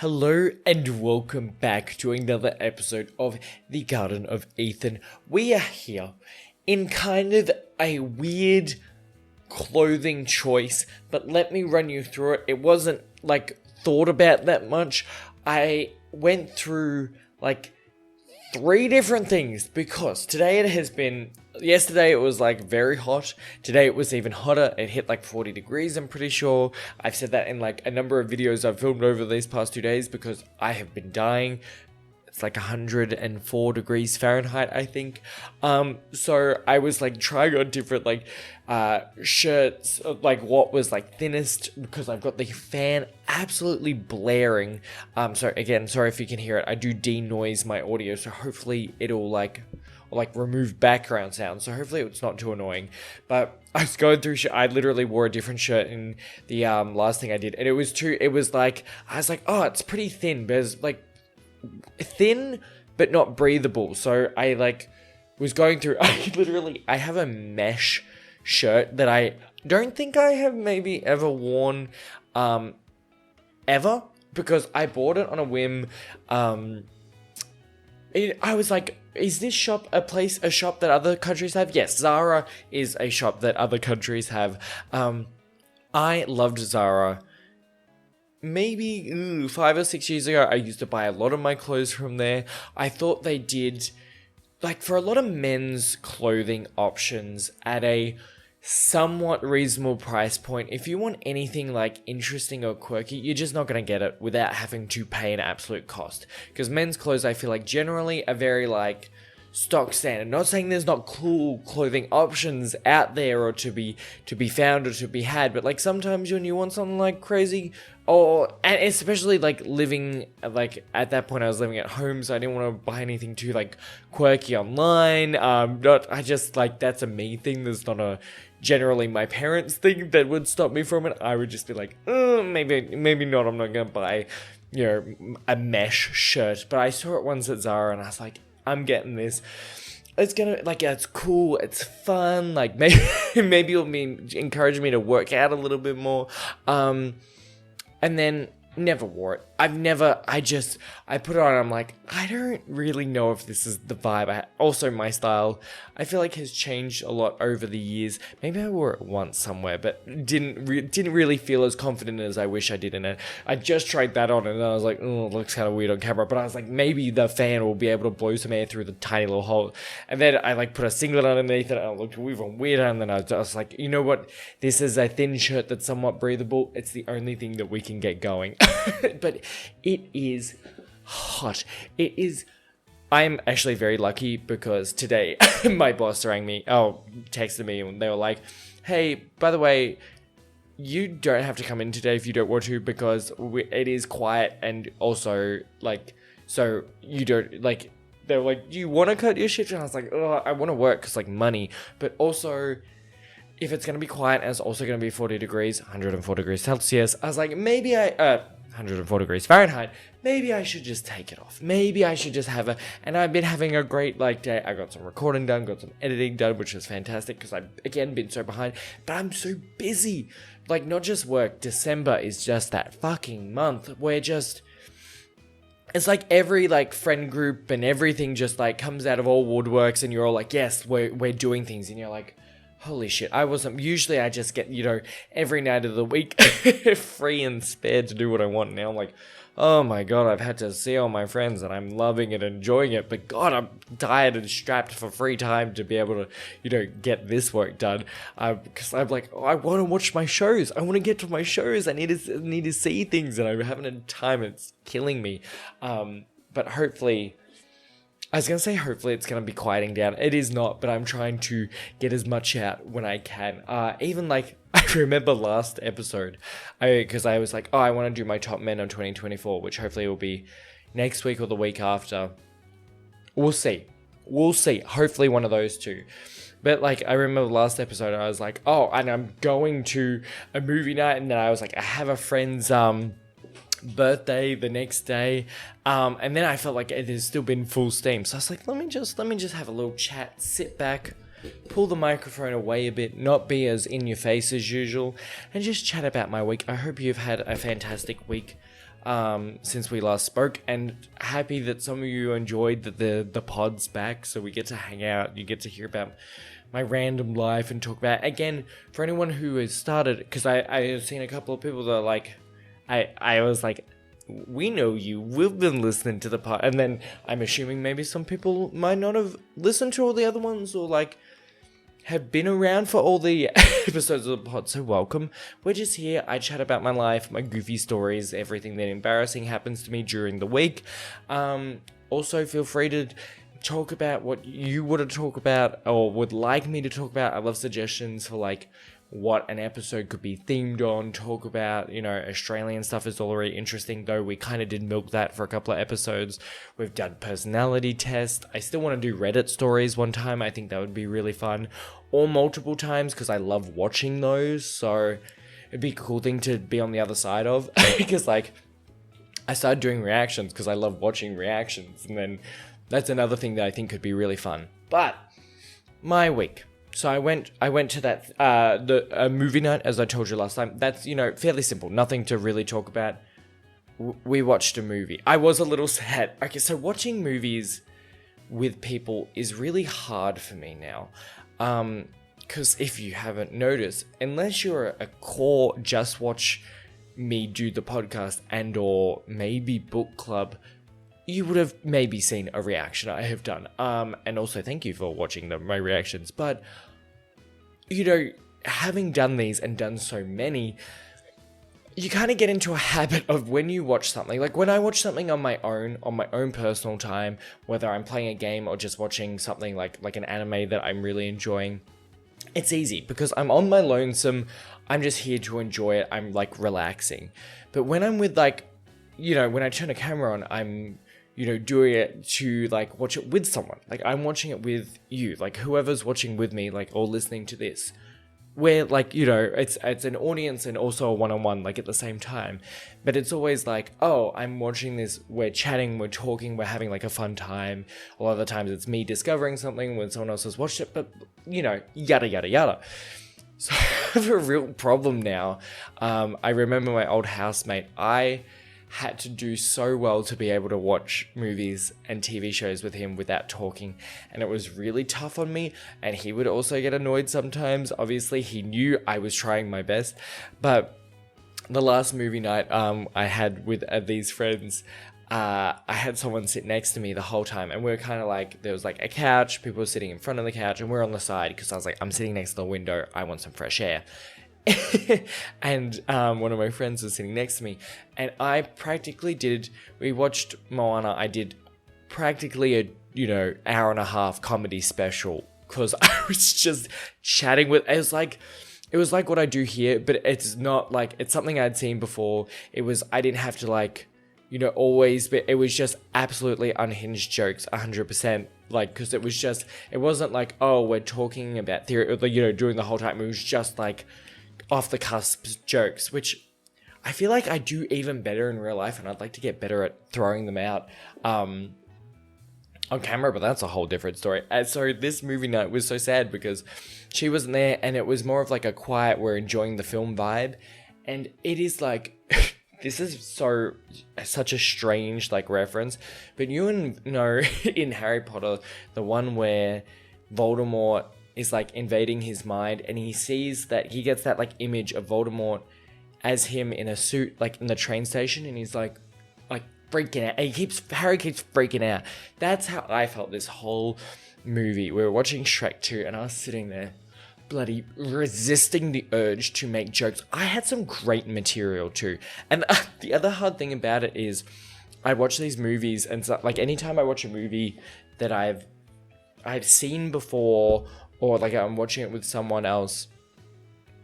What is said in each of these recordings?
Hello and welcome back to another episode of The Garden of Ethan. We are here in kind of a weird clothing choice, but let me run you through it. It wasn't thought about that much. I went through three different things because yesterday it was very hot. Today it was even hotter. It hit 40 degrees, I'm pretty sure. I've said that in a number of videos I've filmed over these past 2 days because I have been dying. It's 104 degrees Fahrenheit, I think. So I was trying on different shirts, what was thinnest, because I've got the fan absolutely blaring. So again, sorry if you can hear it. I do denoise my audio, so hopefully it'll remove background sound. So hopefully it's not too annoying. But I was going through I literally wore a different shirt in the last thing I did, and I was oh, it's pretty thin, but it's thin but not breathable. So I was going through I have a mesh shirt that I don't think I have maybe ever worn ever, because I bought it on a whim. I was like, is this shop a shop that other countries have? Yes, Zara is a shop that other countries have. I loved Zara. Maybe 5 or 6 years ago, I used to buy a lot of my clothes from there. I thought they did, for a lot of men's clothing options at a somewhat reasonable price point. If you want anything interesting or quirky, you're just not going to get it without having to pay an absolute cost. Because men's clothes, I feel generally are very stock standard. Not saying there's not cool clothing options out there or to be found or to be had, but sometimes when you want something crazy, and especially living at that point I was living at home, so I didn't want to buy anything too quirky online. That's a me thing. There's not a generally my parents thing that would stop me from it. I would just be maybe not. I'm not gonna buy a mesh shirt. But I saw it once at Zara and I was like, I'm getting this. It's gonna it's cool, it's fun, maybe it'll be encouraging me to work out a little bit more. And then never wore it. I put it on and I'm like, I don't really know if this is the vibe. Also, my style, I feel has changed a lot over the years. Maybe I wore it once somewhere, but didn't really feel as confident as I wish I did in it. I just tried that on and I was like, oh, it looks kind of weird on camera. But I was like, maybe the fan will be able to blow some air through the tiny little hole. And then I put a singlet underneath it and it looked even weirder. And then I was like, you know what? This is a thin shirt that's somewhat breathable. It's the only thing that we can get going. But it is hot. I'm actually very lucky because today my boss texted me and they were like, hey, by the way, you don't have to come in today if you don't want to, because it is quiet, and also so you don't they were like, do you want to cut your shift? And I was like, oh, I want to work because money, but also if it's going to be quiet and it's also going to be 40 degrees, 104 degrees Celsius, I was like, maybe 104 degrees Fahrenheit, maybe I should just take it off. Maybe I should just have and I've been having a great day. I got some recording done, got some editing done, which was fantastic because I've again been so behind, but I'm so busy. Not just work. December is just that fucking month where it's every friend group and everything just comes out of all woodworks and you're all like, yes, we're doing things, and you're like, holy shit, usually I just get, every night of the week free and spare to do what I want. Now I'm like, oh my god, I've had to see all my friends and I'm loving it, enjoying it, but god, I'm tired and strapped for free time to be able to, get this work done. Because I'm like, oh, I want to watch my shows. I want to get to my shows. I need to see things and I haven't had time. It's killing me. But hopefully it's going to be quieting down. It is not, but I'm trying to get as much out when I can. Even I remember last episode, because I was like, oh, I want to do my top men on 2024, which hopefully will be next week or the week after. We'll see. Hopefully one of those two. But I remember the last episode, I was like, oh, and I'm going to a movie night, and then I was like, I have a friend's birthday the next day, and then I felt like it has still been full steam, so I was like, let me just have a little chat, sit back, pull the microphone away a bit, not be as in your face as usual, and just chat about my week. I hope you've had a fantastic week. since we last spoke, and happy that some of you enjoyed the pod's back, so we get to hang out, you get to hear about my random life and talk about, again, for anyone who has started, because I have seen a couple of people that are like, I was like, we know you, we've been listening to the pod, and then I'm assuming maybe some people might not have listened to all the other ones, or like, have been around for all the episodes of the pod, so welcome. We're just here, I chat about my life, my goofy stories, everything that embarrassing happens to me during the week. Also, feel free to talk about what you want to talk about, or would like me to talk about. I love suggestions for like, what an episode could be themed on, talk about, Australian stuff is already interesting, though we kind of did milk that for a couple of episodes. We've done personality tests. I still want to do Reddit stories one time. I think that would be really fun, or multiple times, because I love watching those, so it'd be a cool thing to be on the other side of, because like, I started doing reactions because I love watching reactions, and then that's another thing that I think could be really fun. But my week. So I went to that the movie night, as I told you last time. That's, fairly simple. Nothing to really talk about. We watched a movie. I was a little sad. Okay, so watching movies with people is really hard for me now. Because if you haven't noticed, unless you're a core just watch me do the podcast and or maybe book club, you would have maybe seen a reaction I have done. And also thank you for watching my reactions. But, having done these and done so many, you kind of get into a habit of when you watch something. Like when I watch something on my own personal time, whether I'm playing a game or just watching something like an anime that I'm really enjoying, it's easy because I'm on my lonesome. I'm just here to enjoy it. I'm like relaxing. But when I'm with when I turn a camera on, I'm doing it to like watch it with someone. Like I'm watching it with you, like whoever's watching with me, like, or listening to this, where like, it's an audience and also a one-on-one, like at the same time. But it's always like, oh, I'm watching this, we're chatting, we're talking, we're having like a fun time. A lot of the times it's me discovering something when someone else has watched it, but yada, yada, yada. So I have a real problem now. I remember my old housemate, I had to do so well to be able to watch movies and TV shows with him without talking, and it was really tough on me, and he would also get annoyed sometimes. Obviously he knew I was trying my best, but the last movie night I had with these friends, I had someone sit next to me the whole time, and we were kind of like, there was like a couch, people were sitting in front of the couch, and we're on the side because I was like, I'm sitting next to the window, I want some fresh air. And one of my friends was sitting next to me, and we watched Moana. I did practically a hour and a half comedy special because I was just chatting with, it was like what I do here, but it's not like, it's something I'd seen before. I didn't have to like, always, but it was just absolutely unhinged jokes 100%. Like, because it wasn't like, oh, we're talking about theory, during the whole time. It was just like off the cusp jokes, which I feel like I do even better in real life, and I'd like to get better at throwing them out on camera, but that's a whole different story. And so this movie night was so sad because she wasn't there, and it was more of like a quiet, we're enjoying the film vibe, and it is like this is such a strange like reference, but you know in Harry Potter, the one where Voldemort is like invading his mind, and he sees that he gets that like image of Voldemort as him in a suit, like in the train station, and he's like freaking out. Harry keeps freaking out. That's how I felt this whole movie. We were watching Shrek 2, and I was sitting there, bloody resisting the urge to make jokes. I had some great material too, and the other hard thing about it is, I watch these movies, and so, like anytime I watch a movie that I've seen before, or like I'm watching it with someone else,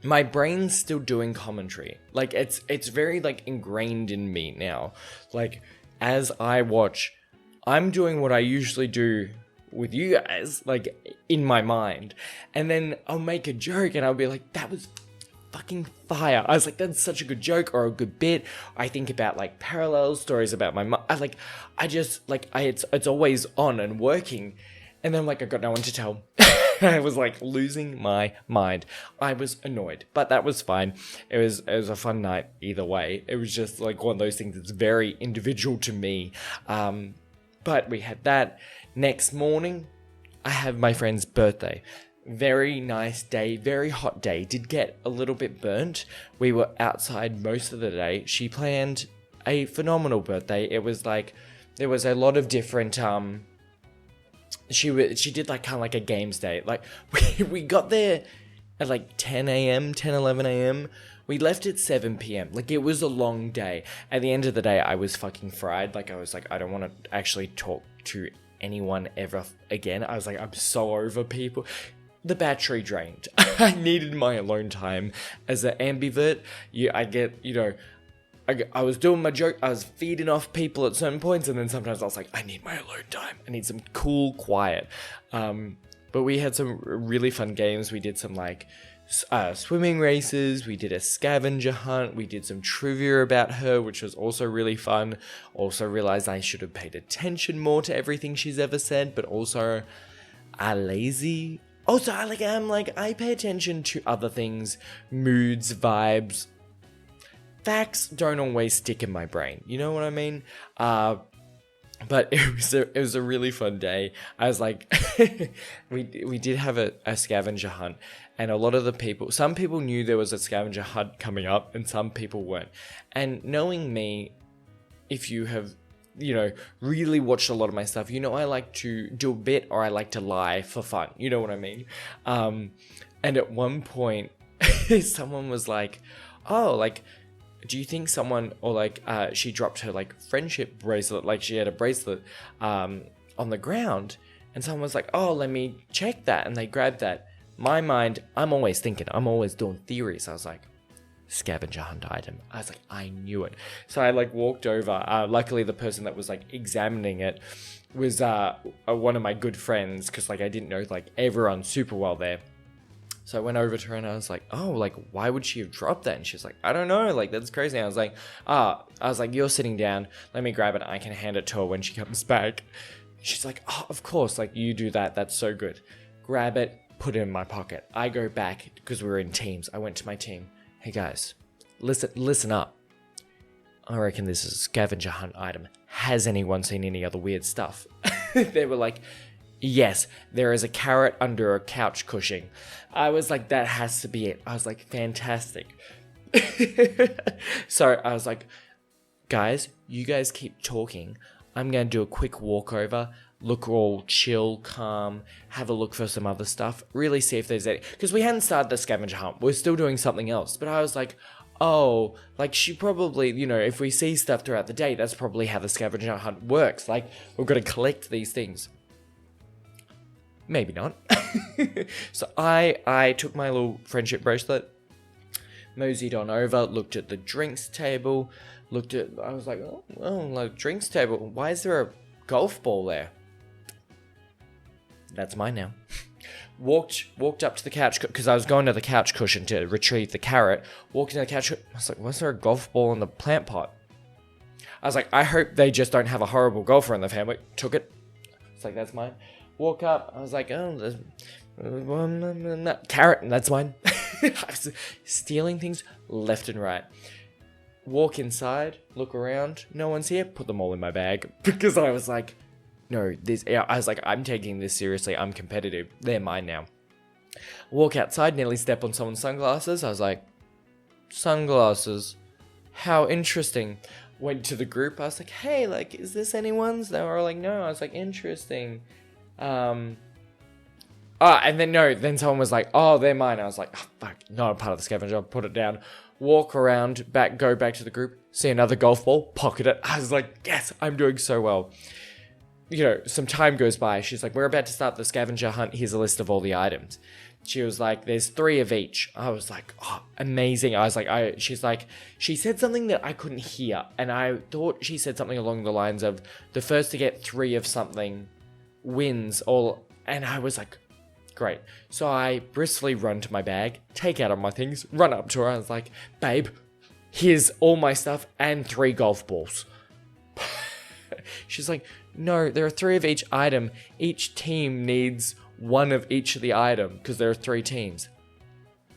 my brain's still doing commentary. Like it's very like ingrained in me now. Like as I watch, I'm doing what I usually do with you guys, like in my mind. And then I'll make a joke and I'll be like, that was fucking fire. I was like, that's such a good joke or a good bit. I think about like parallel stories about my mom. It's always on and working. And then I'm like, I got no one to tell. I was like losing my mind. I was annoyed, but that was fine. It was a fun night either way. It was just like one of those things that's very individual to me. But we had that. Next morning, I have my friend's birthday. Very nice day, very hot day. Did get a little bit burnt. We were outside most of the day. She planned a phenomenal birthday. It was like, there was a lot of different, she did like kind of like a games day. Like we got there at like 10 a.m., 10, 11 a.m. We left at 7 p.m. Like it was a long day. At the end of the day, I was fucking fried. Like I was like, I don't want to actually talk to anyone ever again. I was like, I'm so over people. The battery drained. I needed my alone time. As an ambivert, I was doing my joke, I was feeding off people at certain points, and then sometimes I was like, I need my alone time. I need some cool quiet. But we had some really fun games. We did some like swimming races. We did a scavenger hunt. We did some trivia about her, which was also really fun. Also realized I should have paid attention more to everything she's ever said, but also lazy. Also, I pay attention to other things, moods, vibes. Facts don't always stick in my brain. You know what I mean? But it was a really fun day. I was like, we did have a scavenger hunt, and a lot of the people, some people knew there was a scavenger hunt coming up, and some people weren't. And knowing me, if you have, really watched a lot of my stuff, I like to do a bit, or I like to lie for fun. You know what I mean? And at one point, someone was like, oh, like, do you think someone, or like, she dropped her like friendship bracelet, like she had a bracelet on the ground, and someone was like, oh, let me check that, and they grabbed that. My mind, I'm always thinking, I'm always doing theories. I was like, scavenger hunt item. I was like, I knew it. So I like walked over. Luckily, the person that was like examining it was one of my good friends, because like I didn't know like everyone super well there. So I went over to her and I was like, oh, like, why would she have dropped that? And she's like, I don't know, like, that's crazy. And I was like, you're sitting down, let me grab it, I can hand it to her when she comes back. She's like, oh, of course, like, you do that, that's so good. Grab it, put it in my pocket. I go back, because we were in teams, I went to my team. Hey guys, listen up. I reckon this is a scavenger hunt item. Has anyone seen any other weird stuff? They were like, yes, there is a carrot under a couch cushion. I was like, that has to be it. I was like, fantastic. So I was like, guys, you guys keep talking. I'm going to do a quick walkover, look all chill, calm, have a look for some other stuff, really see if there's any, because we hadn't started the scavenger hunt. We're still doing something else. But I was like, oh, like she probably, if we see stuff throughout the day, that's probably how the scavenger hunt works. Like, we've got to collect these things. Maybe not. So I took my little friendship bracelet, moseyed on over, looked at the drinks table, I was like, oh, like drinks table, why is there a golf ball there? That's mine now. Walked up to the couch, because I was going to the couch cushion to retrieve the carrot. Walked into the couch, I was like, why is there a golf ball in the plant pot? I was like, I hope they just don't have a horrible golfer in the family. Took it. It's like, that's mine. Walk up, I was like, oh, there's carrot, that's mine. I was stealing things left and right. Walk inside, look around, no one's here, put them all in my bag. Because I was like, no, I'm taking this seriously, I'm competitive, they're mine now. Walk outside, nearly step on someone's sunglasses. I was like, sunglasses, how interesting. Went to the group, I was like, hey, like, is this anyone's? They were like, no. I was like, interesting. And then someone was like, oh, they're mine. I was like, oh, fuck, not a part of the scavenger. I'll put it down, walk around, go back to the group, see another golf ball, pocket it. I was like, yes, I'm doing so well. Some time goes by. She's like, we're about to start the scavenger hunt. Here's a list of all the items. She was like, there's 3 of each. I was like, oh, amazing. I was like, she's like, she said something that I couldn't hear. And I thought she said something along the lines of, the first to get 3 of something wins all. And I was like, great. So I briskly run to my bag, take out all my things, run up to her. I was like, babe, here's all my stuff and 3 golf balls. She's like, no, there are 3 of each item. Each team needs one of each of the item because there are 3 teams.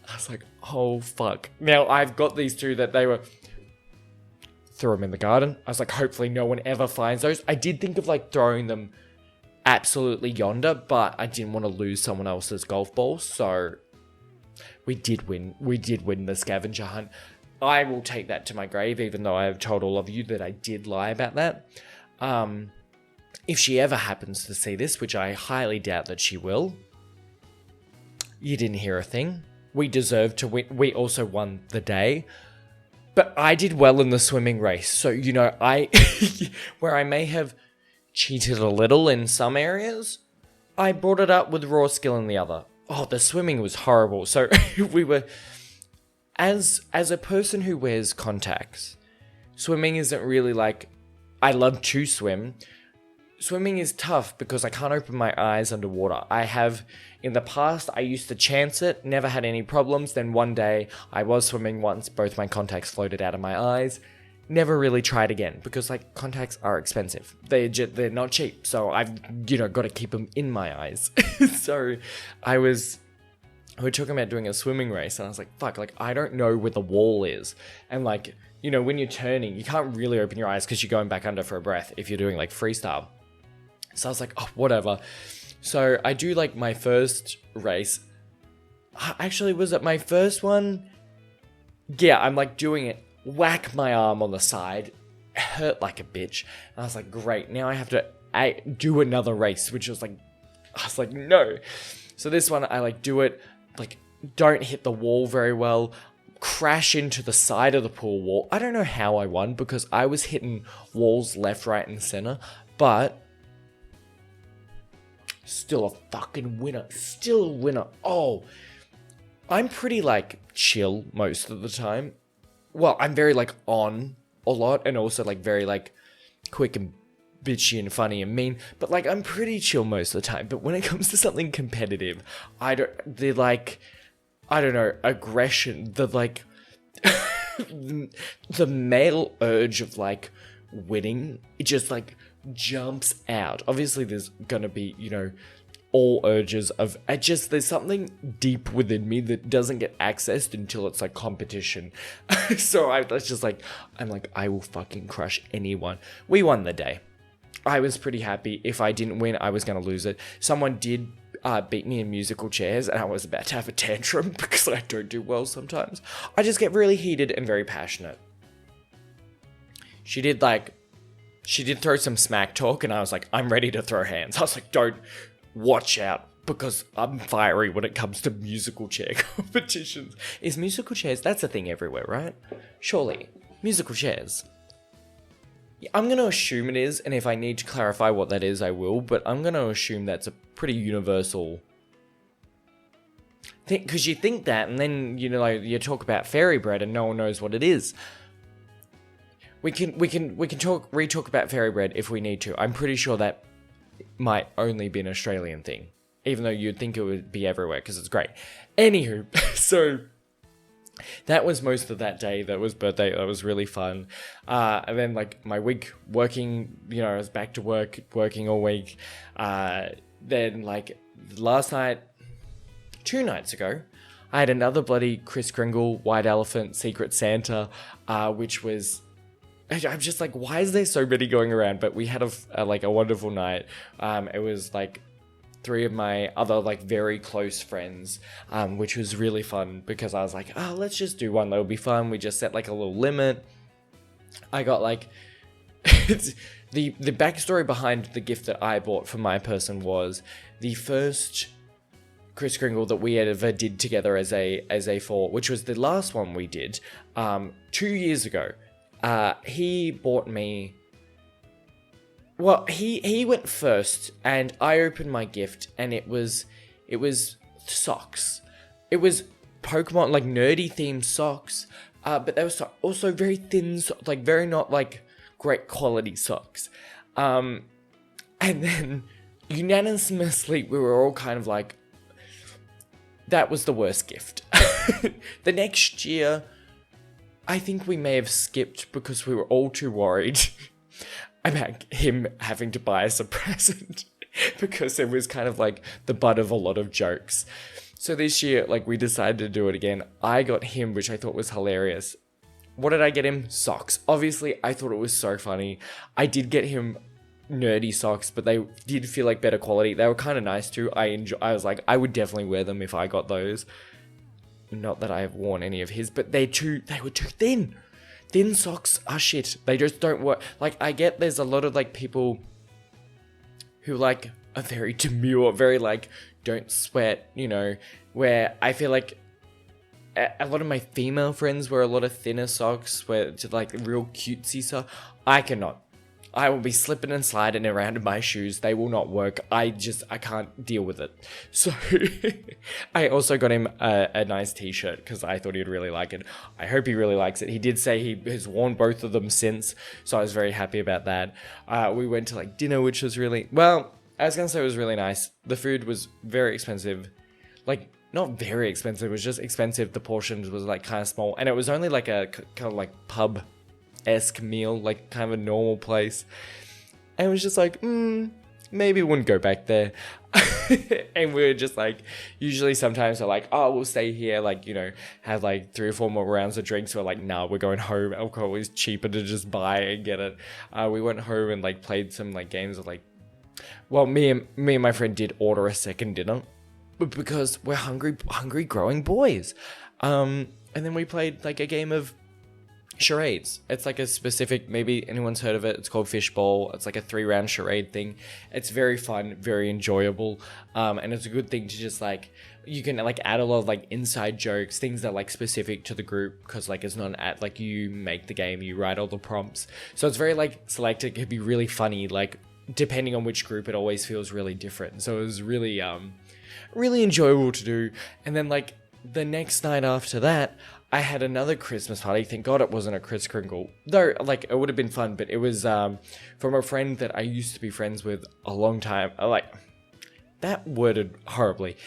I was like, oh fuck. Now I've got these 2 that they were... Threw them in the garden. I was like, hopefully no one ever finds those. I did think of like throwing them absolutely yonder, but I didn't want to lose someone else's golf ball, so we did win. We did win the scavenger hunt. I will take that to my grave, even though I have told all of you that I did lie about that. If she ever happens to see this, which I highly doubt that she will, you didn't hear a thing. We deserved to win. We also won the day. But I did well in the swimming race. So, you know, where I may have cheated a little in some areas, I brought it up with raw skill in the other. Oh, the swimming was horrible. So we were, as a person who wears contacts, swimming isn't really like, I love to swim. Swimming is tough because I can't open my eyes underwater. I have, in the past, I used to chance it, never had any problems. Then one day, I was swimming once, both my contacts floated out of my eyes. Never really tried again because, like, contacts are expensive. They're not cheap, so I've, you know, got to keep them in my eyes. So, we were talking about doing a swimming race, and I was like, fuck, like, I don't know where the wall is. And, like, you know, when you're turning, you can't really open your eyes because you're going back under for a breath if you're doing, like, freestyle. So I was like, oh, whatever. So I do like my first race. Actually, was it my first one? Yeah, I'm like doing it. Whack my arm on the side. Hurt like a bitch. And I was like, great. Now I have to do another race, which was like, I was like, no. So this one, I like do it, like don't hit the wall very well. Crash into the side of the pool wall. I don't know how I won because I was hitting walls left, right, and center. But... still a fucking winner. Still a winner. Oh, I'm pretty, like, chill most of the time. Well, I'm very, like, on a lot. And also, like, very, like, quick and bitchy and funny and mean. But, like, I'm pretty chill most of the time. But when it comes to something competitive, aggression. The, like, the male urge of, like, winning. It just, like... jumps out. Obviously there's gonna be, you know, all urges of, there's something deep within me that doesn't get accessed until it's like competition. So I'm like, I will fucking crush anyone. We won the day. I was pretty happy. If I didn't win, I was gonna lose it. Someone did beat me in musical chairs and I was about to have a tantrum because I don't do well sometimes. I just get really heated and very passionate. She did throw some smack talk and I was like, I'm ready to throw hands. I was like, don't, watch out, because I'm fiery when it comes to musical chair competitions. Is musical chairs, that's a thing everywhere, right? Surely. Musical chairs. Yeah, I'm going to assume it is, and if I need to clarify what that is, I will, but I'm going to assume that's a pretty universal thing, because you think that, and then, you know, like, you talk about fairy bread and no one knows what it is. We can re-talk about fairy bread if we need to. I'm pretty sure that might only be an Australian thing, even though you'd think it would be everywhere because it's great. Anywho, so that was most of that day. That was birthday. That was really fun. And then like my week working, you know, I was back to work, working all week. Then like last night, 2 nights ago, I had another bloody Kris Kringle White Elephant Secret Santa, which was, I'm just like, why is there so many going around? But we had a wonderful night. It was like 3 of my other like very close friends, which was really fun because I was like, oh, let's just do one. That'll be fun. We just set like a little limit. I got like the backstory behind the gift that I bought for my person was the first Kris Kringle that we ever did together as a four, which was the last one we did 2 years ago. He bought me, well, he went first and I opened my gift and it was socks. It was Pokemon, like nerdy themed socks, but they were also very thin, like very not like great quality socks. And then unanimously we were all kind of like, that was the worst gift. The next year, I think we may have skipped because we were all too worried about him having to buy us a present. because it was kind of like the butt of a lot of jokes. So this year, like, we decided to do it again. I got him, which I thought was hilarious. What did I get him? Socks. Obviously, I thought it was so funny. I did get him nerdy socks, but they did feel like better quality. They were kind of nice too. I was like, I would definitely wear them if I got those. Not that I have worn any of his, but they were too thin. Thin socks are shit. They just don't work. Like, I get there's a lot of like people who like are very demure, very like don't sweat, you know, where I feel like a lot of my female friends wear a lot of thinner socks, where it's like real cutesy stuff. I cannot. I will be slipping and sliding around in my shoes. They will not work. I can't deal with it. So I also got him a nice t-shirt because I thought he'd really like it. I hope he really likes it. He did say he has worn both of them since, so I was very happy about that. We went to like dinner, which was really, well, I was going to say it was really nice. The food was very expensive. Like, not very expensive. It was just expensive. The portions was like kind of small. And it was only like a kind of like pub-esque meal, like kind of a normal place. And it was just like, maybe we wouldn't go back there. And we were just like, usually sometimes they're like, oh, we'll stay here, like, you know, have like 3 or 4 more rounds of drinks. We're like, nah, we're going home. Alcohol is cheaper to just buy and get it. We went home and like played some like games of like, well, me and my friend did order a second dinner. But because we're hungry growing boys. And then we played like a game of charades. It's like a specific, maybe anyone's heard of it. It's called Fishbowl. It's like a 3-round charade thing. It's very fun, very enjoyable. And it's a good thing to just like, you can like add a lot of like inside jokes, things that are like specific to the group. Cause like it's not an ad, like you make the game, you write all the prompts. So it's very like selected. It could be really funny. Like depending on which group, it always feels really different. So it was really, really enjoyable to do. And then like the next night after that, I had another Christmas party. Thank God it wasn't a Kris Kringle, though. Like it would have been fun, but it was from a friend that I used to be friends with a long time. Like that worded horribly.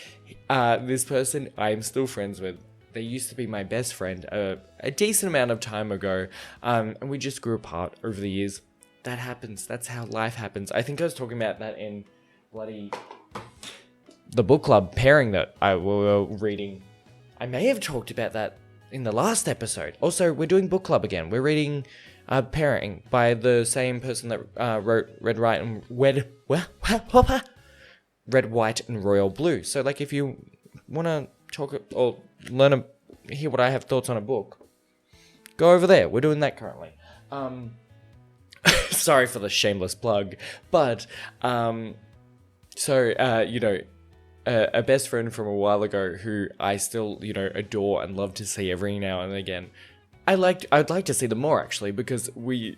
This person I'm still friends with. They used to be my best friend a decent amount of time ago, and we just grew apart over the years. That happens. That's how life happens. I think I was talking about that in the book club pairing that we were reading. I may have talked about that in the last episode. Also, we're doing book club again. We're reading Pairing by the same person that wrote Red, White, and Royal Blue. So, like, if you want to talk or hear what I have thoughts on a book, go over there. We're doing that currently. Sorry for the shameless plug, but you know, a best friend from a while ago who I still, you know, adore and love to see every now and again. I'd like to see them more actually, because we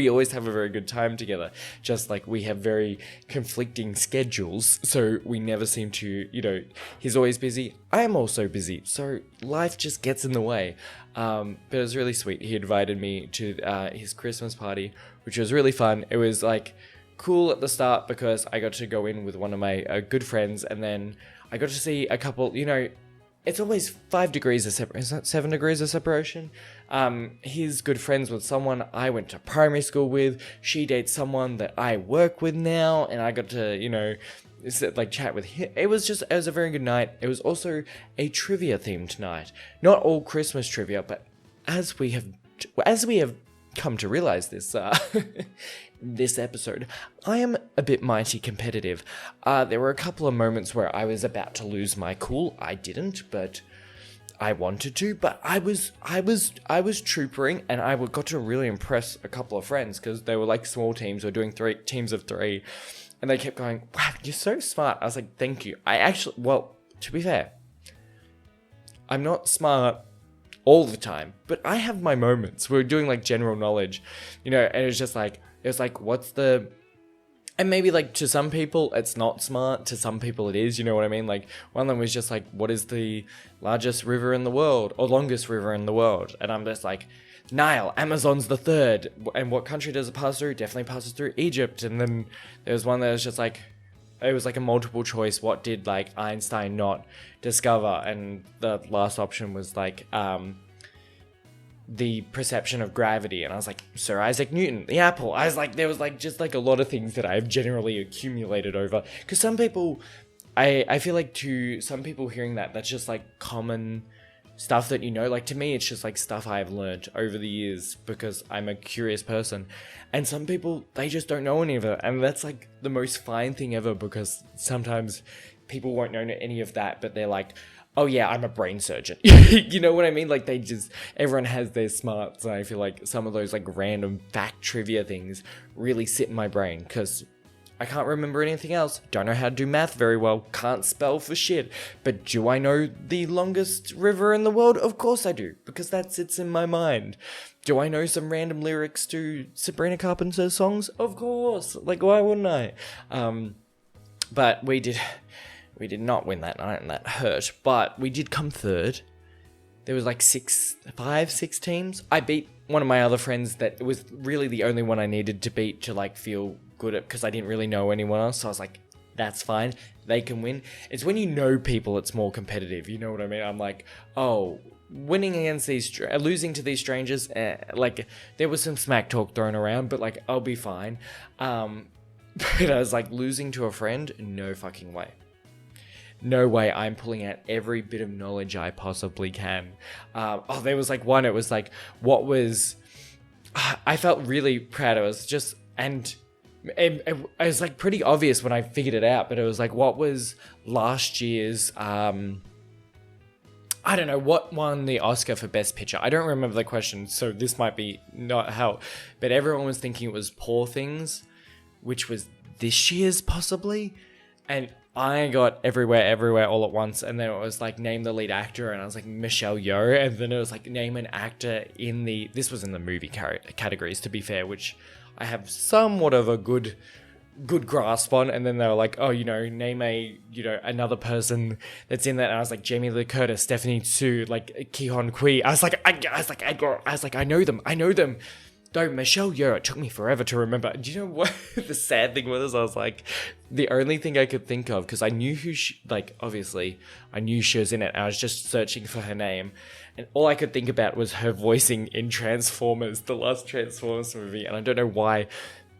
always have a very good time together. Just like we have very conflicting schedules, so we never seem to, you know, he's always busy. I am also busy, so life just gets in the way. But it was really sweet. He invited me to his Christmas party, which was really fun. It was like cool at the start because I got to go in with one of my good friends, and then I got to see a couple, you know, it's always 5 degrees of separation. Is that 7 degrees of separation? He's good friends with someone I went to primary school with. She dates someone that I work with now, and I got to, you know, like chat with him. It was a very good night. It was also a trivia themed night. Not all Christmas trivia, but as we have come to realize this this episode, I am a bit mighty competitive. There were a couple of moments where I was about to lose my cool. I didn't, but I wanted to. But I was troopering, and I got to really impress a couple of friends because they were like small teams. We were doing 3 teams of 3, and they kept going, "Wow, you're so smart." I was like, "Thank you." Well, to be fair, I'm not smart all the time, but I have my moments. We were doing like general knowledge, you know, and it was like, what's the, and maybe like to some people it's not smart, to some people it is, you know what I mean? Like one of them was just like, what is the largest river in the world or longest river in the world? And I'm just like, Nile, Amazon's the 3rd. And what country does it pass through? Definitely passes through Egypt. And then there was one that was just like, it was like a multiple choice. What did like Einstein not discover? And the last option was like, the perception of gravity, and I was like, Sir Isaac Newton, the apple. I was like, there was like just like a lot of things that I've generally accumulated over, because some people, I feel like to some people hearing that's just like common stuff that, like, to me it's just like stuff I've learned over the years because I'm a curious person, and some people, they just don't know any of it, and that's like the most fine thing ever, because sometimes people won't know any of that, but they're like, oh yeah, I'm a brain surgeon. You know what I mean? Like, everyone has their smarts, and I feel like some of those like random fact trivia things really sit in my brain, because I can't remember anything else, don't know how to do math very well, can't spell for shit, but do I know the longest river in the world? Of course I do, because that sits in my mind. Do I know some random lyrics to Sabrina Carpenter's songs? Of course, like, why wouldn't I? But we did not win that night, and that hurt, but we did come third. There was like 6 teams. I beat one of my other friends that was really the only one I needed to beat to like feel good at, because I didn't really know anyone else, so I was like, that's fine, they can win. It's when you know people, it's more competitive, you know what I mean? I'm like, oh, winning against losing to these strangers, like, there was some smack talk thrown around, but like, I'll be fine. But I was like, losing to a friend, no fucking way. No way, I'm pulling out every bit of knowledge I possibly can. There was like one, it was like, I felt really proud. It was just, and it was like pretty obvious when I figured it out, but it was like, what was last year's, I don't know, what won the Oscar for Best Picture? I don't remember the question, so this might be not how, but everyone was thinking it was Poor Things, which was this year's possibly, and I got everywhere all at once, and then it was like, name the lead actor, and I was like, Michelle Yeoh, and then it was like, name an actor this was in the movie categories, to be fair, which I have somewhat of a good grasp on, and then they were like, oh, name another person that's in that, and I was like, Jamie Lee Curtis, Stephanie Su, like, Ki-hon Kui, I was like, I know them. Though Michelle Yeoh, it took me forever to remember. Do you know what the sad thing was? I was like, the only thing I could think of, because I knew obviously, I knew she was in it. I was just searching for her name, and all I could think about was her voicing in Transformers, the last Transformers movie, and I don't know why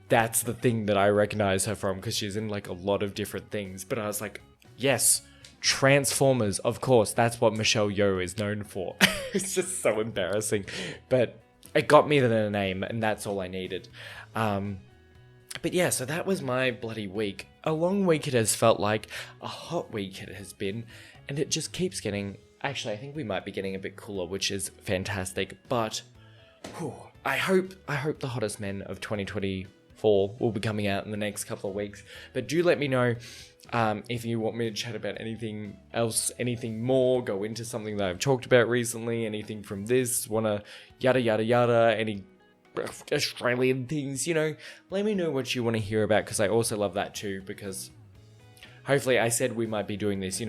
that's the thing that I recognize her from, because she's in like a lot of different things. But I was like, yes, Transformers, of course, that's what Michelle Yeoh is known for. It's just so embarrassing, but it got me the name, and that's all I needed. But yeah, so that was my bloody week. A long week it has felt like, a hot week it has been, and it just keeps getting... Actually, I think we might be getting a bit cooler, which is fantastic, but I hope the hottest men of 2024 will be coming out in the next couple of weeks. But do let me know if you want me to chat about anything else, anything more, go into something that I've talked about recently, anything from this, wanna yada yada yada, any Australian things, let me know what you want to hear about, because I also love that too, because hopefully, I said we might be doing this,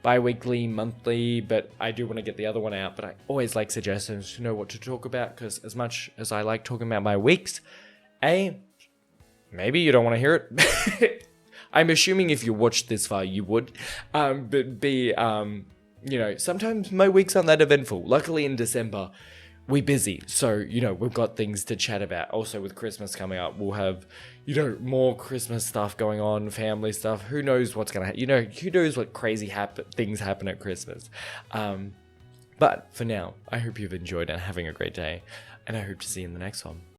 bi-weekly, monthly, but I do want to get the other one out, but I always like suggestions to know what to talk about, because as much as I like talking about my weeks, maybe you don't want to hear it. I'm assuming if you watched this far, you would. But B, sometimes my weeks aren't that eventful. Luckily in December, we're busy. So, we've got things to chat about. Also with Christmas coming up, we'll have, more Christmas stuff going on, family stuff. Who knows what's going to happen? Who knows what crazy things happen at Christmas. But for now, I hope you've enjoyed and having a great day. And I hope to see you in the next one.